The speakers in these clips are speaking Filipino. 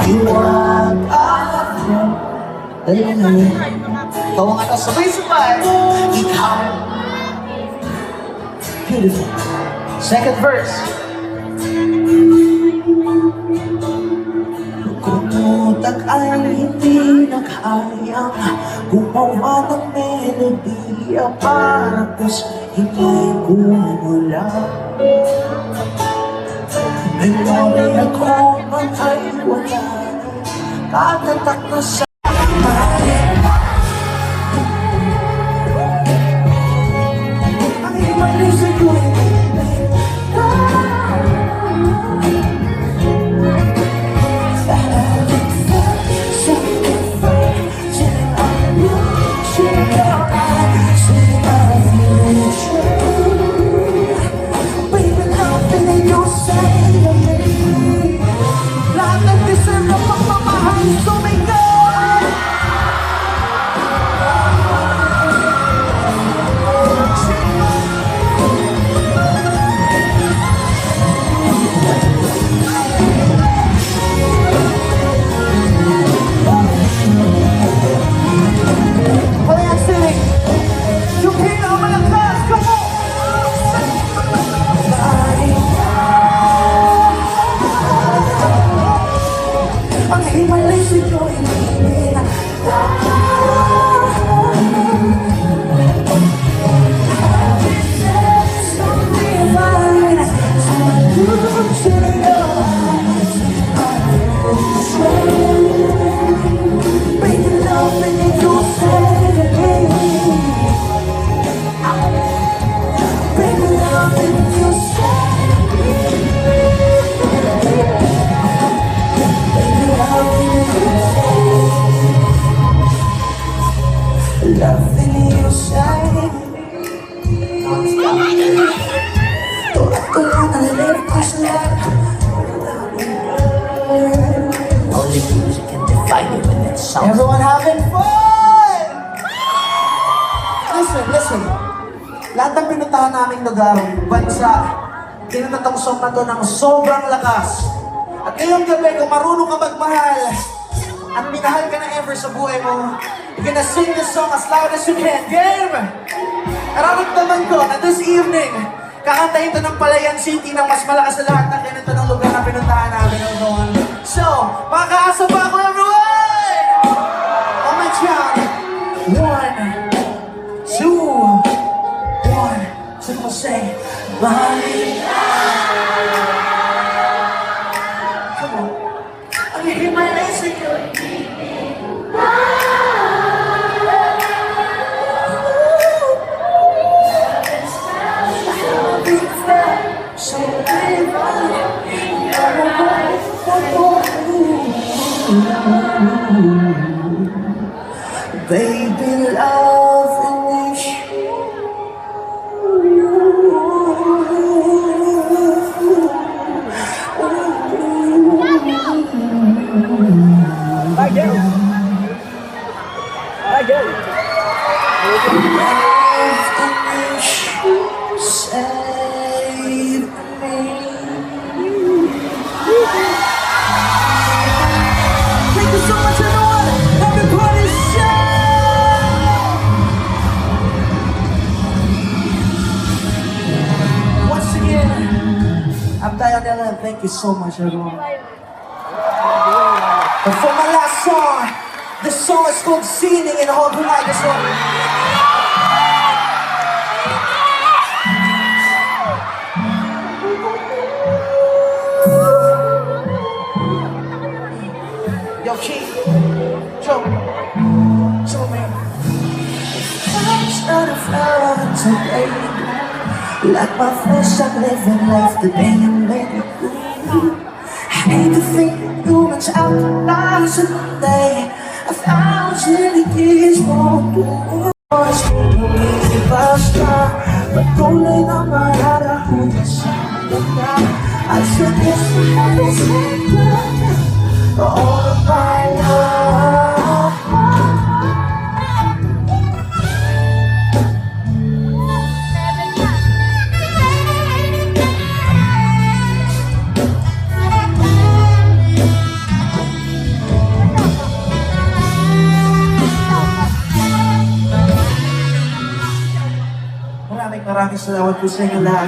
Iwag ako. Dali na yun. Ikaw ang ano, sabay-sabay. Ikaw. Beautiful. Second verse. Kumutak ay hindi na kayang gumawa ng melodiya para kas hindi gumula. Memorya ko man ay wala, katatak na sa ang imanisip ko everyone having fun! Listen. Lahat ng pinuntahan naming lugar, bansa, tinatong song na to ng sobrang lakas. At ngayong gabi, kung marunong ka magmahal, at minahal ka na ever sa buhay mo, you're gonna sing this song as loud as you can. Game! Nararamdaman ko na this evening, kakantahin to ng Palayan City ng mas malakas sa lahat ng kinanta ng lugar na pinuntahan namin. So, makakaasa ba ako, everyone? On my count, 1, 2, 1. So we'll say, bye. Come on. I'm gonna hear my legs again. Baby, love and I get it. save me. Thank you so much, everyone. Everybody shout! Once again, I'm Diana. Thank you so much, everyone. And for my last song, this song is called Singing in Hope Tonight. This one. Yo, Keith, Joe, man. It's not a flower today. Like my first I'm living life the day you made it. I hate to think humans out the lives of the day. 1,000 years won't do it. Basta patuloy na mararating sa ganda. I should just have this all of my love. maraming salamat po sa inyong lahat.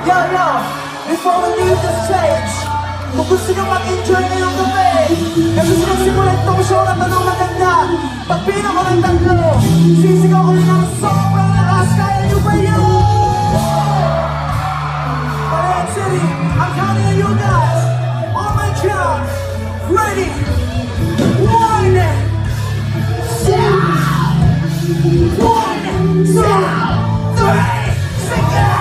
Yo, yo! Before we leave the stage, kung gusto nyo mag-enjoy ngayong gabi, kasi sinasimulan itong show na tanong maganda, pagpino ko ng tatlo, sisigaw ko rin ang sobrang lakas, kaya nyo ba yun? Alright, City, I'm counting on you guys. On my job, ready, 1, 2, 3, sing it!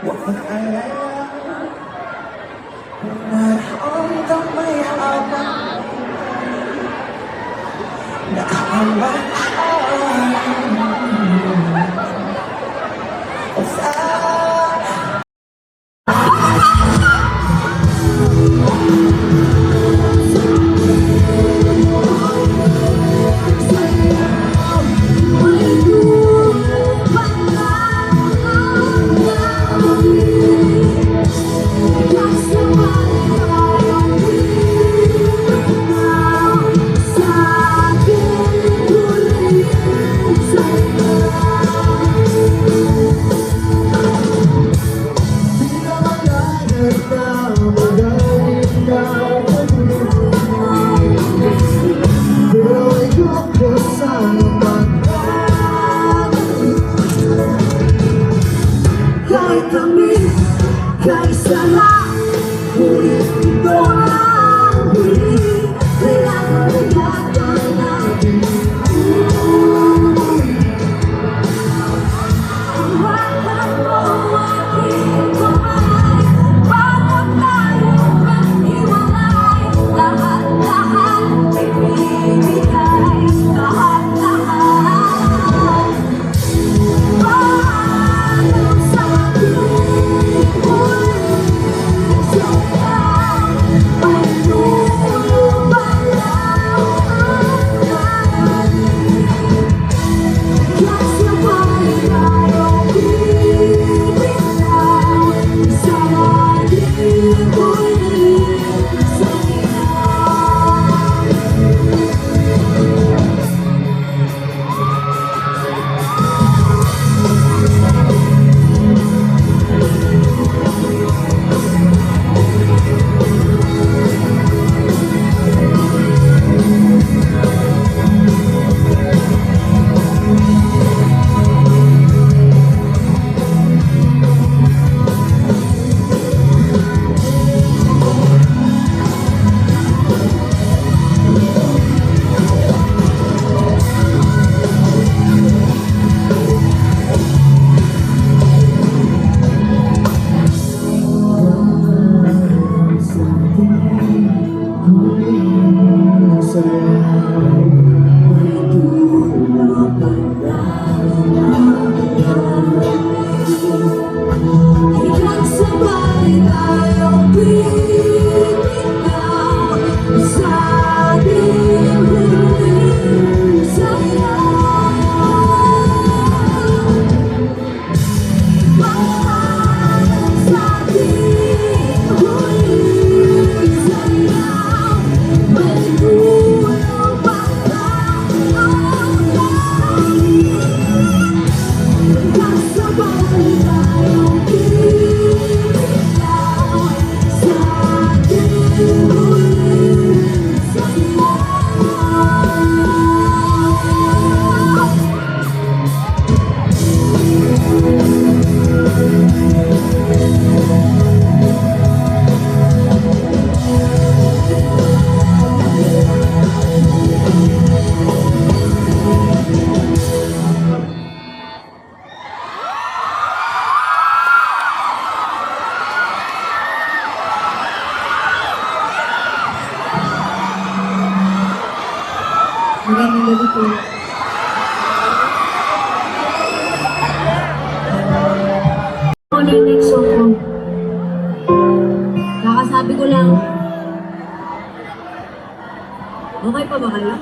Huwag mag-alala, nararamdam may habang Sa akin, Magandang gabi po. Ano yung next song ko? Kakasabi ko lang. Okay pa ba kayo?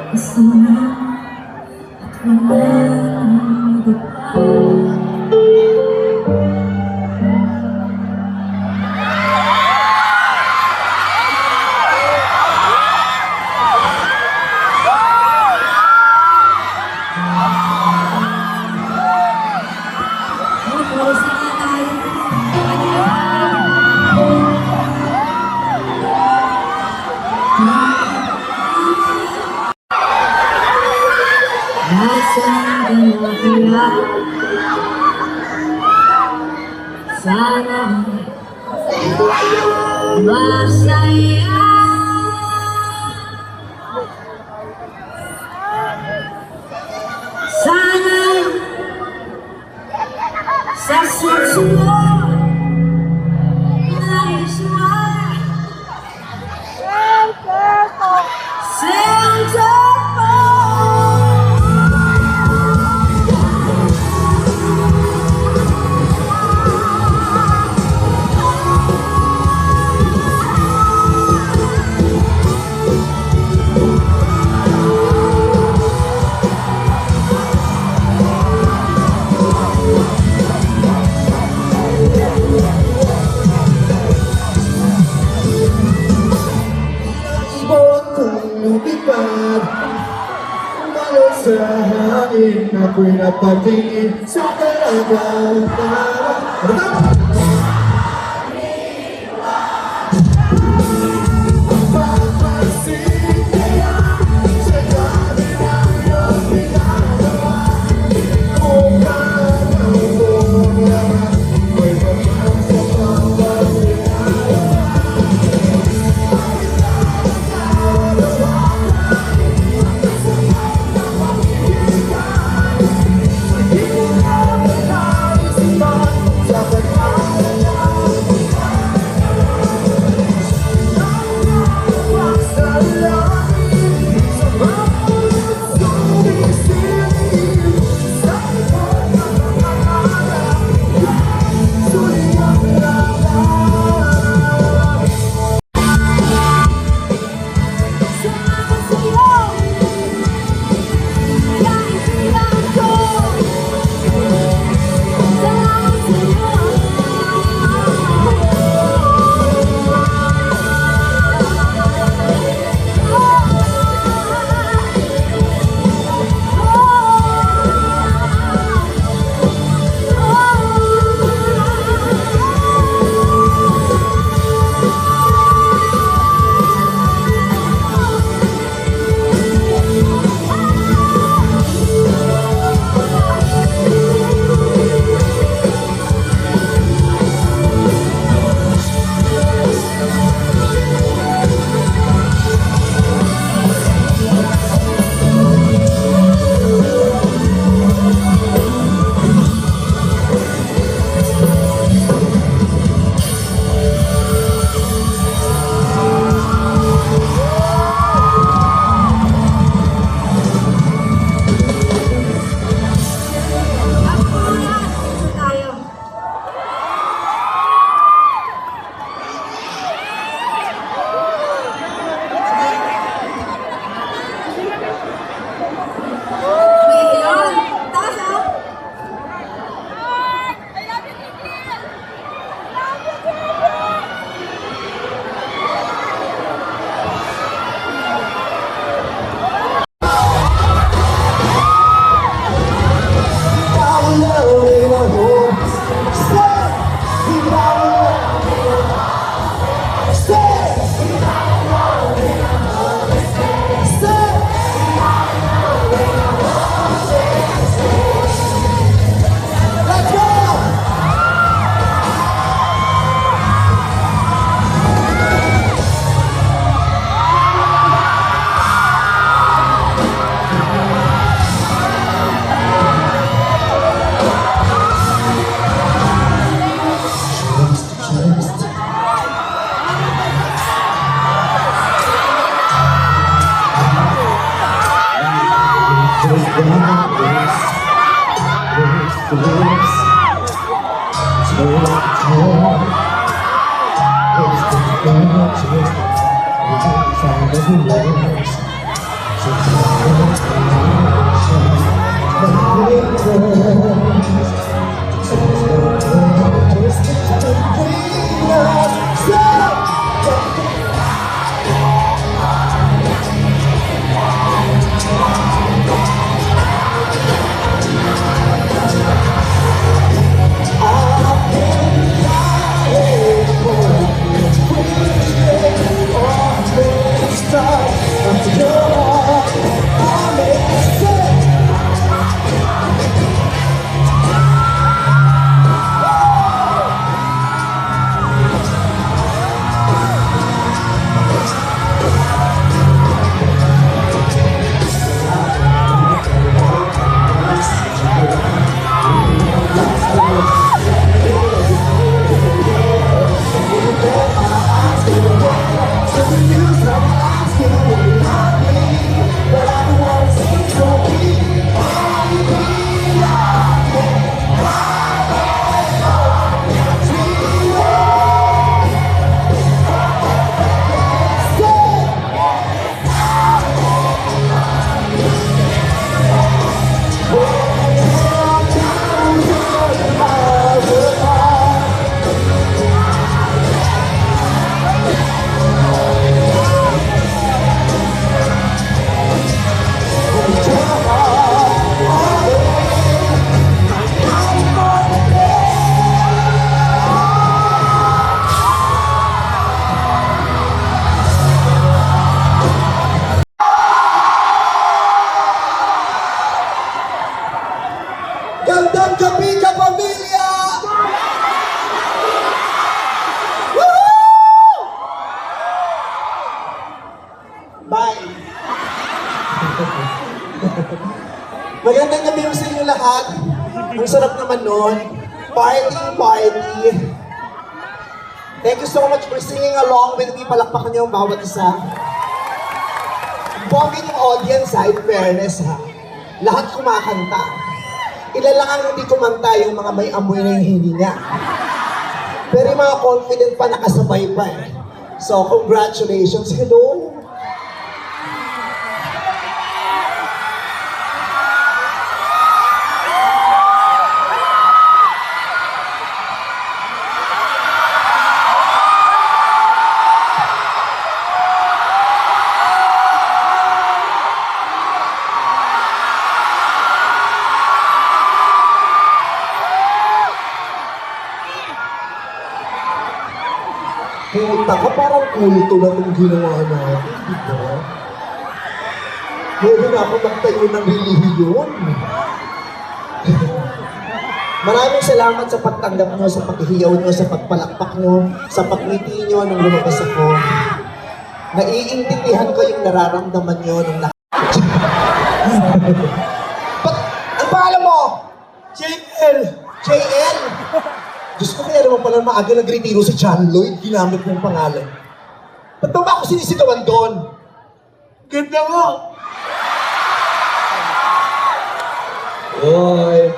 Gusto mo at wala nang iba pa. Chorus na nga tayo. Nasaan ka na kaya? Sana masaya. Sana sa susunod na iswa Santa po. Subukan kong lumipad Umalo sa hangin Ako'y napatingin sa dagat Dapat Gandang gabi ka, pamilya! Woohoo! Bye! Magandang gabi sa inyo lahat. Ang sarap naman nun. Party! Thank you so much for singing along with me. Palakpakan niyo ang bawat isa. Bongin yung audience ha, in fairness ha. Lahat kumakanta. Ilan lang ang hindi kumanta, yung mga may amoy na yung hininga. Pero yung mga confident pa, nakasabay pa eh. So, congratulations. Hello! Puta ka, parang kulto na itong ginawa natin, di ba? Pwede na ako magtayo ng relihiyon. Maraming salamat sa pagtanggap nyo, sa paghihiyaw nyo, sa pagpalakpak nyo, sa pagngiti nyo nung lumabas ako. Naiintindihan ko yung nararamdaman nyo nung ang pangalan mo? JL! JL? Diyos ko, kaya naman pala maaga nag-retiro si John Lloyd, ginamit mong pangalan. Ba't ba ako sinisigawan doon? Ganda mo! Uy,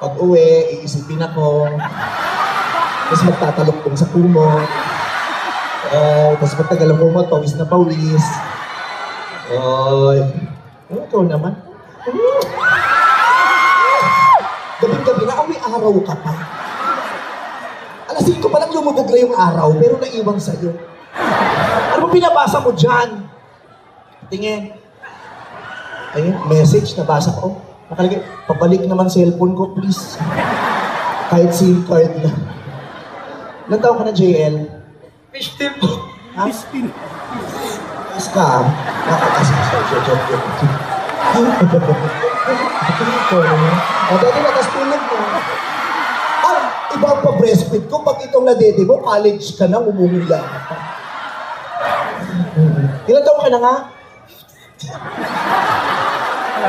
pag uwi, iisipin ako. Tapos magtatalok sa kumot. Tapos pagtagal ang kumot, pawis na pawis. Uy, ikaw naman. Gabi-gabi na, may araw ka pa. Alas 5 pa lang lumubog na yung araw, pero naiwang sa'yo. Ano ba pinabasa mo dyan? Tingin. Ayun, message, nabasa ko. Nakalagay, pabalik naman cellphone ko, please. Kahit SIM card na. Ilan taon ka na, JL? 15 po. Ha? 15. Scam. Nakakasasya. O, dati natas tulog mo. Iba ang pa-breastfeed ko. Pag itong nadede mo, college ka na, umumula ka pa. Ilan taon ka na nga?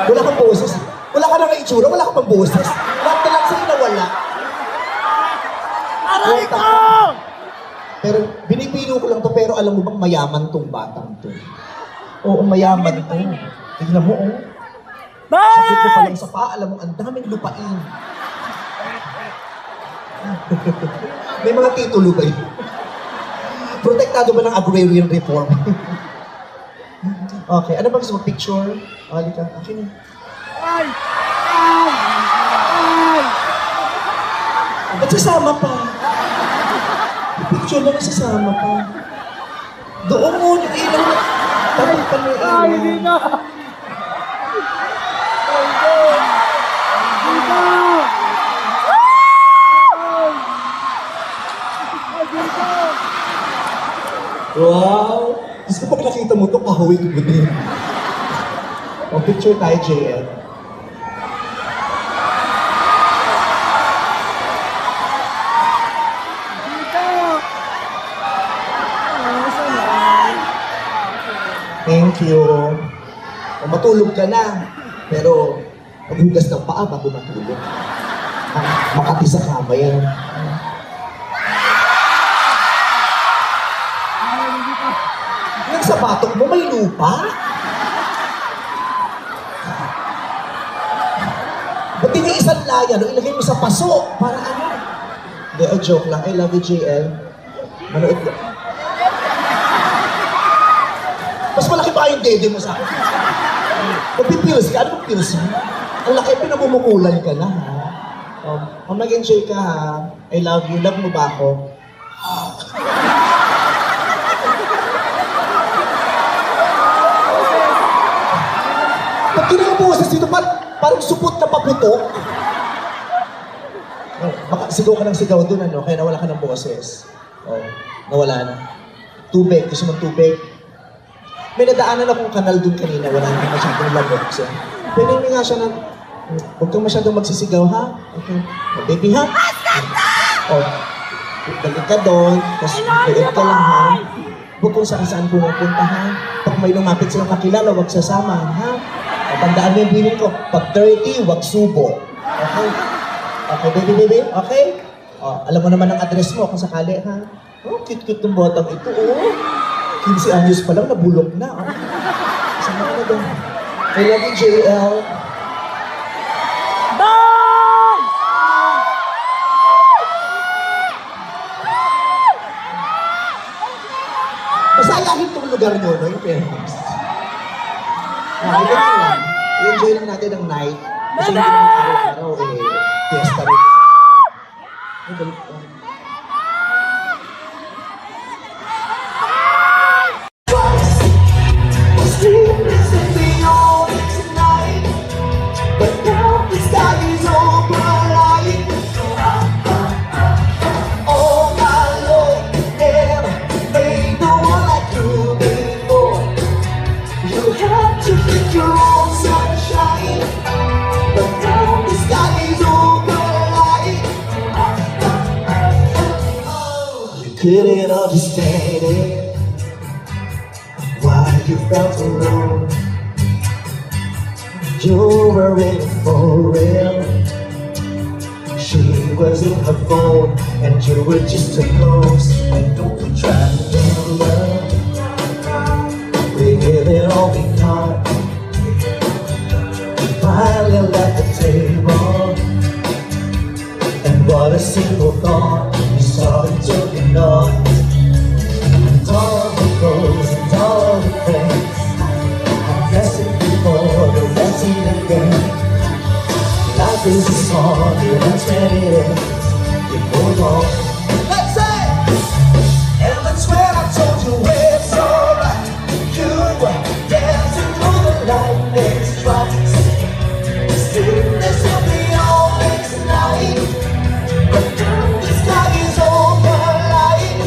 Wala kang boses. Wala ka na nga itsura, wala ka pang boses. Lahat na lang sa'yo na wala. Aray ko! Pero binipino ko lang to, pero alam mo bang mayaman tong batang to? Oo, mayaman to. Tignan mo, oh. Sakit mo pa lang sa paa, alam mo, ang daming lupain. May mga titulo ba yun? Protektado ba ng agrarian reform? Okay, ano ba gusto mo? Picture? Halika, akin na. Ba't sasama pa? Picture lang sasama pa. Doon mo, yung ilaw na. Tapos pa na yung ilaw. Hindi na! Wow! Gusto ko pag nakita mo ito, kahawig ko din. O, picture tayo, JL. Thank you. O, matulog ka na. Pero, maghugas ng paa bago matulog. Makati sa kama yan. Yung sapatok mo may lupa? Ba't isang laya? No? Ilagay mo sa paso. Para ano? Hindi, joke lang. I love you, JL. Manood ka. Mas malaki pa yung dede mo sa akin. Magpipills ka? Ano magpills mo? Ang laki, pinamumukulan ka na, ha? Mag-enjoy ka, ha? I love you. Love mo ba ako? Pag kinakaboses dito, parang supot na paputok. Baka sigaw ka ng sigaw dun, ano? Kaya nawala ka ng boses. Nawala na. Tubig. Gusto mong tubig? May nadaanan akong kanal dun kanina, wala naman masyadong lamok. So, pwede nga siya na, huwag kang masyadong magsisigaw, ha? Okay. Baby, ha? Balik ka doon, tapos balik ka lang, ha? Huwag kung saan-saan pumupunta, ha? Pag may lumapit silang kakilala, huwag sasama, ha? Tandaan mo yung bilin ko, pag 30, huwag subo. Okay? Okay, baby? Okay? Alam mo naman ang address mo kung sakali, ha? Cute-cute ng botang ito, 15 anyos pa lang, nabulok na. Sama ka na doon. I love you, JL. Bang! Masayahin tong lugar nyo, no? Yung fairness. Ganyan lang. I-enjoy lang natin ang night. Kasi hindi naman araw-araw, fiesta rin. Ay, balik ko. Couldn't understand it, why you felt alone. You were in for real. She was in her phone, and you were just too close. And don't you try to love. We give it all we got. We finally left the table, and what a simple thought. We started talking on, and all the goals and all the things. I'm guessing before the rest of the game. Life is a song, you that's when it ends. You move on. Let's say, and that's when I told you it's alright. You were dancing through the lightning strikes. Still, this will be all next night. But the sky is over light.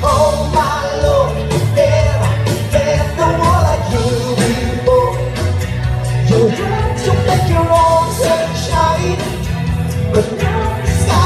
Oh my Lord, there's no one like you before. You had to make your own sunshine, but now the sky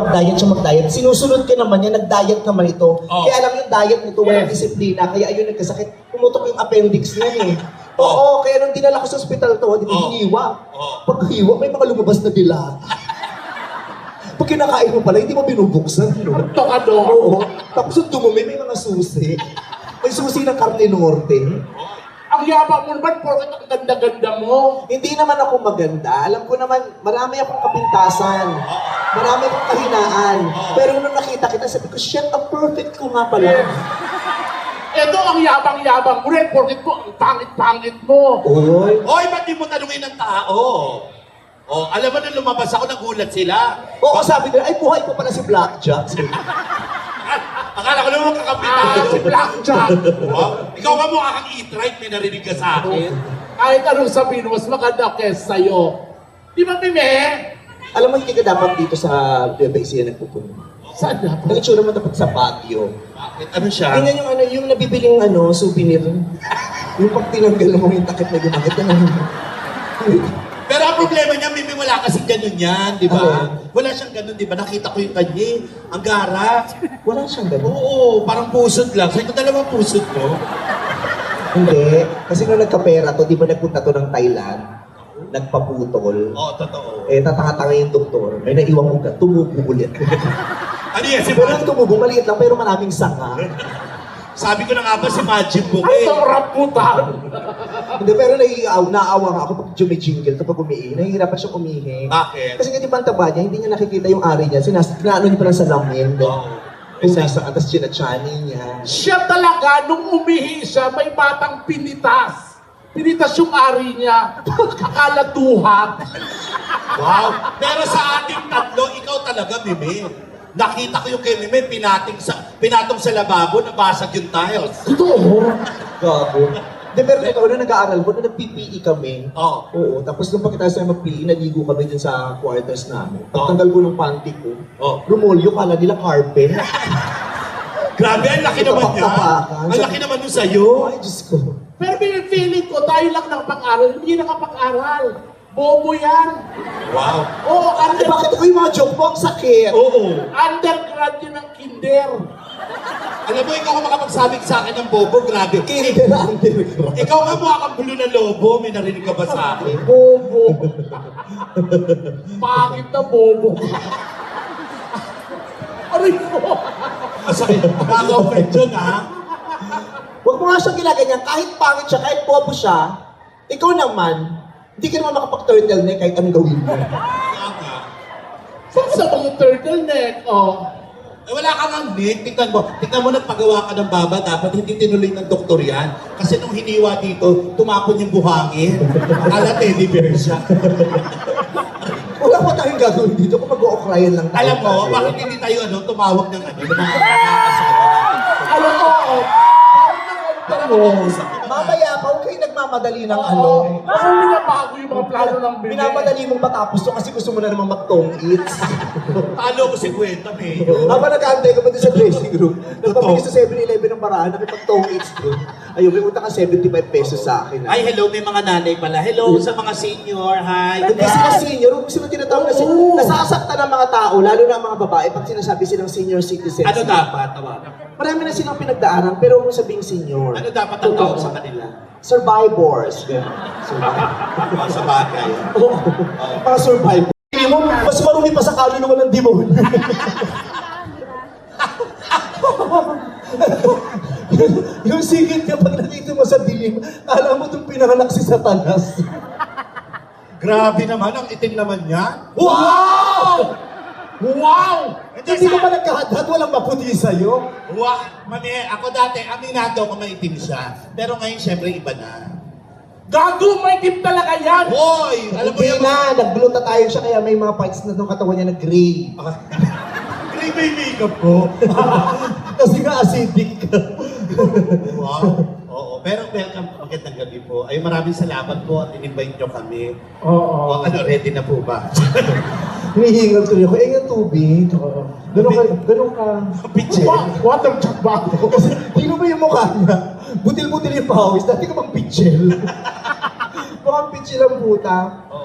mag-diet siya mag-diet. Sinusunod ka naman niya, nag-diet naman ito. Oh. Kaya alam yung diet nito, walang Yes. disiplina. Kaya ayun, nagkasakit. Pumutok yung appendix niya eh. Oo, kaya nung dinala ko sa ospital to, di ba, Oh. hiniwa. Oh. Pag hiwa, may mga lumabas na dila. Pag kinakain mo pala, hindi mo binubuksan, no? Tokador. Oo. Tapos yung dumumi, may mga susi. May susi ng karne norte. Ang yabang mo naman, porket ang ganda-ganda mo. Hindi naman ako maganda. Alam ko naman, marami akong kapintasan. Marami akong kahinaan. Pero nung nakita kita, sabi ko, shit, ang perfect ko nga pala. Ito ang yabang-yabang mo rin, porket ko, ang pangit-pangit mo. Oy. Hoy, ba't di mo tanungin ng tao? Oh, alam mo na lumabas ako, nagulat sila. Oo, sabi nila, ay buhay pa pala si Blackjack. Akala ko naman kakapitan. Si Blackjack. Oh, ikaw nga mukha kang eat right, may narinig ka sa akin. Kahit anong sabihin mo, mas maganda kesa sa'yo. Di ba, Mime? Alam mo, hindi ka dapat dito sa Bebexia nagpupunta. Saan na Ang itsura mo dapat sa Baguio. Bakit? Ano siya? Tingnan yung yung nabibiling souvenir. Yung pag tinanggal mo yung takip na ginamit na Pero ang problema niya, Mimi, wala kasi ganun yan, di ba? Ano? Wala siyang ganun, di ba? Nakita ko yung kanya, ang gara. Wala siyang ganun. Oo, parang pusod lang. Sa'yo ko dalawang pusod ko. Hindi. Kasi nung nagkapera to, di ba nagpunta to ng Thailand? Nagpaputol. Oo, totoo. Eh, tatanga-tanga yung doktor. May naiwang ugat. Tumubo ulit. Ano yan, si Pero ang Majin? tumubo, maliit lang, pero maraming sanga. Sabi ko na nga ba si Majin Ay, Bukay? itong rambutan. Hindi, pero naawa nga ako pag jumijingle kapag umiihi. Nahihirapan siya umihi. Bakit? Kasi nga di ba ang taba niya, hindi niya nakikita yung ari niya. Kinaano niya pa lang sa lamin. Oo. Kung nasa atas chinachani niya. Siya talaga, nung umihi siya, may batang pinitas. Pinitas yung ari niya. Kakalatuhan. Wow! Pero sa ating tatlo, ikaw talaga, Mimi. Nakita ko yung kay Mimi, pinatong sa lababo, nabasag yung tiles. Totoo. Gago. Hindi, pero totoo na nag-aaral ko, na nag-PPE kami. Oo. Oo, tapos nung pagkatapos na mag-PE, naligo kami dun sa quarters namin. Oo. Pagtanggal ko ng panty ko, Oo. rumolyo, kala nila carpet. Grabe, ang laki naman niya. Tapak-tapakan. Ang laki naman nun sa'yo. Ay, Diyos ko. Pero feeling ko, tayo lang nakapag-aral, hindi nakapag-aral. Bobo yan. Wow. Oo, Ay, bakit ako yung mga joke mo? Ang sakit. Oo. undergrad yun ng kinder. Alam mo, ikaw ang makapagsabi sa akin ng bobo, grabe. Kinder na undergrad. Ikaw nga mukha kang bulo ng lobo, may narinig ka ba sa akin? Bobo. Pangit na bobo. Aray ko. Masakit. Nakaka-offend yun, ha? Huwag mo nga siyang ginaganyan. Kahit pangit siya, kahit bobo siya, ikaw naman, hindi ka naman makapag-turtleneck kahit anong gawin mo. Kaya nga. Saan sa mga turtleneck? Oh. Eh, wala kang ang neat. Tingnan mo nagpagawa ka ng baba, dapat hindi tinuloy ng doktor yan. Kasi nung hiniwa dito, tumapon yung buhangin. Akala teddy bear siya. Wala pa tayong gagawin dito kung mag-o-ocryan lang tayo. Alam mo, bakit hindi tayo tumawag ng ng mga nakakasama natin? Alam ko, parang nag-alter mo. Mamaya pa, huwag kayo nagmamadali ng ano. Oo. Ako binabago yung mga plano ng bibig. Minamadali mong matapos to kasi gusto mo na naman mag-tong eats. Talo ko si Kwenta, Mayo. Habang nag-aantay ka pa din sa dressing room, nagpapagay sa 7-Eleven ng paraan, nakipag-tong eats doon. Ayun, may utang ka 75 pesos sa akin. Ay, hello, may mga nanay pala. Hello sa mga senior, hi. Hindi sila senior, huwag sila tinatawag na senior. Nasasaktan ng mga tao, lalo na ang mga babae, pag sinasabi silang senior citizens. Ano dapat? Tawagan. Marami na silang pinagdaanan, pero huwag mo sabing senior. Ano dapat ang tawag sa kanila? Survivors. Ganun. Mga sa bagay. Oo. Mga survivors. Hindi mo, mas marumi pa sa kaluluwa ng demonyo. Yung sigit niya pag nakita mo sa dilim, alam mo itong pinanganak si Satanas. Grabe naman, ang itim naman niya. Wow! Wow! Hindi ka pa nagkahadat, walang maputi sa'yo. Mami, ako dati, aminado ako maitim siya. Pero ngayon, syempre, iba na. Gago, may tip talaga yan! Hoy! Alam mo Hindi yung... na, nag-blue tayo siya kaya may mga parts na ng katawan niya na gray. Gray ba yung makeup ko? Kasi nga acidic ka. Wow. Oo. Pero welcome, magandang gabi po. Ay, maraming salamat po at in-invite nyo kami. Oo. Ano, ready na po ba? Hinihingal tuloy ako, yung tubig. Ganun ka. Pitche. Water check ba ako? Kasi, tingnan mo yung mukha niya. Butil-butil yung pawis. Dati ka bang pitchel. Mukhang pitchel ang puta.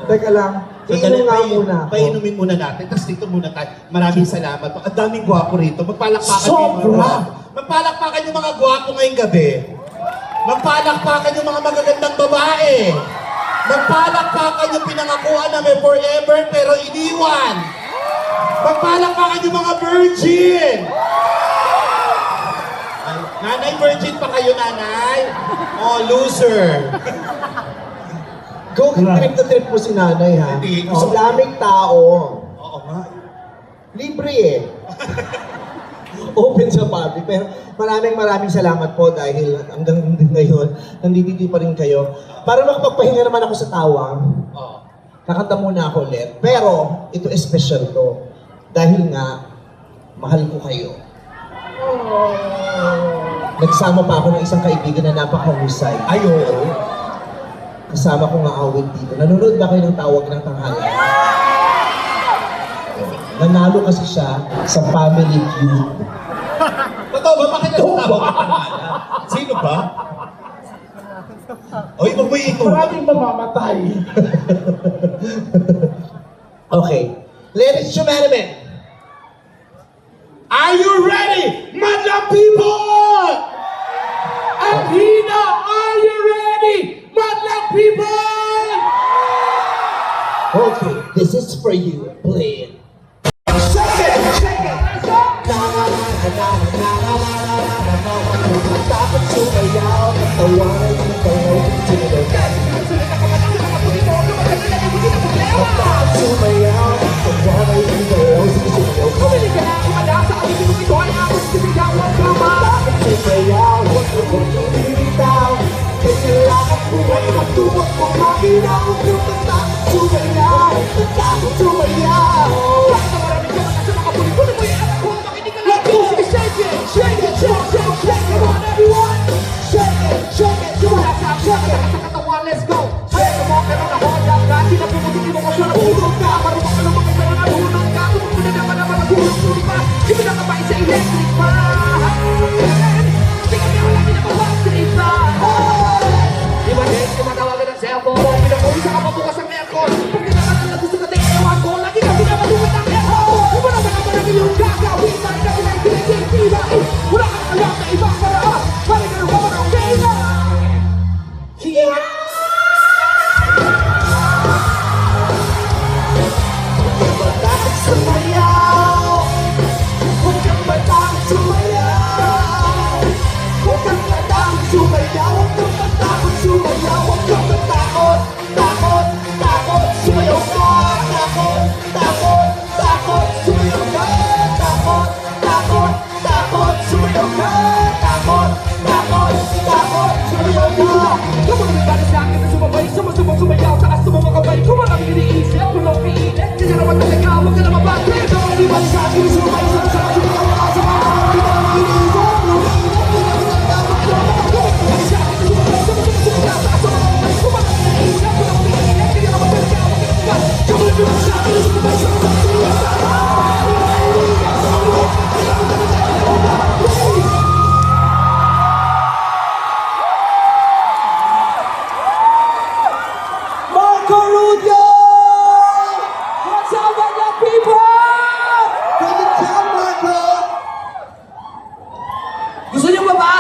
Teka lang. Iinom nga muna ako. Painumin muna natin, tapos dito muna tayo. Maraming salamat. Ang daming gwapo rito. Magpalakpakan Sobra! Magpalakpakan yung mga gwapo ngayong gabi. Magpalakpakan yung mga magagandang babae. Magpalakpakan yung pinangakuan na may forever pero iniwan. Magpalakpakan yung mga virgin. Ay, nanay, virgin pa kayo, nanay? Oh, loser. Go, trip na trip mo si nanay, ha? Hindi. Oh, daming tao. Oo nga. Libre eh. Open sa public. Pero maraming salamat po dahil hanggang ngayon, nandito pa rin kayo. Para makapagpahinga naman ako sa tawang, Oo. kakanta muna ako ulit. Pero, ito special to. Dahil nga, mahal ko kayo. Nagsama pa ako ng isang kaibigan na napakahusay. Ay, oo. Kasama ko nga awit dito. Nanonood ba kayo ng Tawag ng Tanghalan? Nanalo kasi siya sa Family Feud. Totoo ba? Bakit nagtatawa ka pangalan? Sino ba? Oy, huwag mo ito. Maraming mamamatay. Okay. Ladies and gentlemen, Are you ready, Madlang people? Athena, are you ready, Madlang people? okay, this is for you. Play it. Takot sumayaw, katawanan yung tawag sino. Takot sumayaw, katawanan yung tawag sino. Bumili ka na, kumanda sa aking ito ay ako sinigawan ka ma. Takot sumayaw, huwag mo kong bibitaw. Kailangan buhay, magtuwag mo makinaw. Takot sumayaw, takot sumayaw. Shake it, shake it, shake it, shake it, on everyone. Shake it, shake it, do it, shake it. Let's go. Shake it, walk around the whole damn guy. Hindi na pumutik mo kasi nahulog ka. Marunong ka naman kung saan nahulog ka. Kung hindi naman naman nahulog pa. Hindi na ka ba isa electric fan? Hindi ka meron lagi na mag-backstreet fan. Di ba din, tumatawagan ng cellphone. Pinakuisa ka pabukas ang aircon. Pag kinakanan na gusto ka din, ewan ko. Lagi ka pinapatukan ng aircon. Di ba naman naman ang iyong gagawin? Bakit ka pinag-tila? Wala kang alam na ibang paraan. Bakit ka naman ang kailan? Takot sumayaw, huwag kang matakot sumayaw. Huwag kang matakot sumayaw, huwag kang matakot sumayaw. Huwag kang matakot, takot, takot, sumayaw ka. Takot, takot, takot, sumayaw ka. Takot, takot, takot, sumayaw ka. Takot, takot, takot, sumayaw ka. Kapag may balik sa akin na sumabay, sumasubang sumayaw, taas tumamakabay. Kung maraming iniisip, tulong piinit, hindi na naman talaga, huwag ka na mabagay. Kapag may balik sa akin, sumabay, sumasubay, sumayaw, taas tumamakabay. Di ba naman iniisip? Marco Rubio! What's up, Madlang people? Bring it down, Marco! Gusto niyo ba ba?